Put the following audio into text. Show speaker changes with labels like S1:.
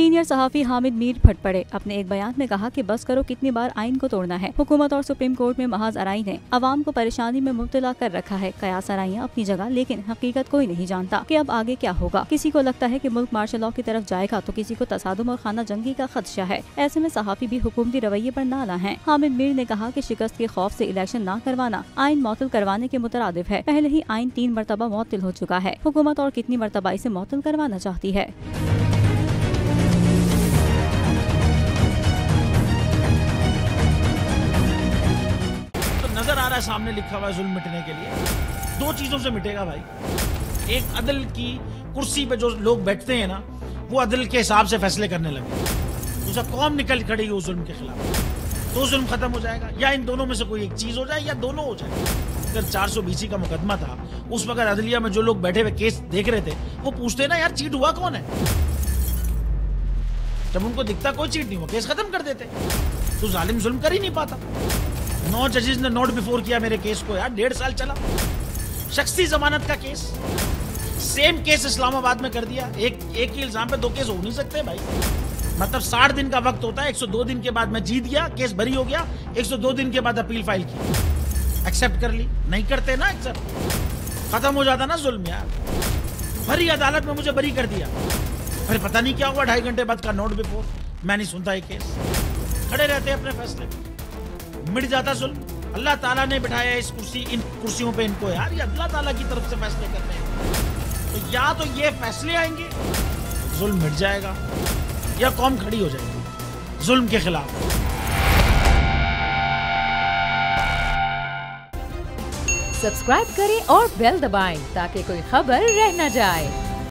S1: Senior सहाफी Hamid Mir फट पड़े। अपने एक बयान में कहा कि बस करो, कितनी बार आइन को तोड़ना है। हुकूमत और सुप्रीम कोर्ट में महाज आराई ने अवाम को परेशानी में मुब्तला कर रखा है। कयास आराइयां अपनी जगह, लेकिन हकीकत कोई नहीं जानता कि अब आगे क्या होगा। किसी को लगता है कि मुल्क मार्शल लॉ की तरफ जाएगा तो किसी को तसादुम और खाना जंगी का खदशा है। ऐसे में सहाफी भी हुकूमती रवैये पर नाला हैं। हामिद मीर ने कहा कि शिकस्त के खौफ से इलेक्शन न करवाना आइन मअतल करवाने के मुतरादिफ है। पहले ही आइन 3 मरतबा मुअत्तल हो चुका है। हुकूमत और कितनी मरतबा इसे मुअत्तल करवाना चाहती है।
S2: नजर आ रहा है सामने लिखा हुआ है जुल्म मिटने के लिए 2 चीजों से मिटेगा भाई। एक, अदल की कुर्सी पे जो लोग बैठते हैं ना, वो अदल के हिसाब से फैसले करने लगे। दूसरा, कौम निकल खड़ी उस जुल्म के खिलाफ, तो जुल्म खत्म हो जाएगा। या इन दोनों में से कोई एक चीज हो जाए या दोनों हो जाए। अगर 420 का मुकदमा था, उस वक्त अदलिया में जो लोग बैठे हुए केस देख रहे थे, वो पूछते ना यार चीट हुआ कौन है। जब उनको दिखता कोई चीट नहीं हुआ, केस खत्म कर देते। तो जालिम जुल्म कर ही नहीं पाता। 9 जजेस ने नोट बिफोर किया मेरे केस को यार, 1.5 साल चला। शख्सी जमानत का केस, सेम केस इस्लामाबाद में कर दिया। एक ही इल्जाम पे 2 केस हो नहीं सकते भाई। मतलब 60 दिन का वक्त होता है। 102 दिन के बाद मैं जीत गया, केस बरी हो गया। 102 दिन के बाद अपील फाइल की, एक्सेप्ट कर ली। नहीं करते ना एक्सेप्ट, खत्म हो जाता ना जुल्म यार। भरी अदालत में मुझे बरी कर दिया, फिर पता नहीं क्या हुआ 2.5 घंटे बाद का नोट बिफोर। मैं नहीं सुनता ये केस, खड़े रहते अपने फैसले पे, मिट जाता जुल्म। अल्लाह ताला ने बिठाया इन कुर्सियों पे इनको यार, ये अल्लाह ताला की तरफ से फैसले करते हैं। तो या तो ये फैसले आएंगे, जुल्म मिट जाएगा, या कौम खड़ी हो जाएगी जुल्म के खिलाफ।
S3: सब्सक्राइब करें और बेल दबाएं ताकि कोई खबर रह न जाए।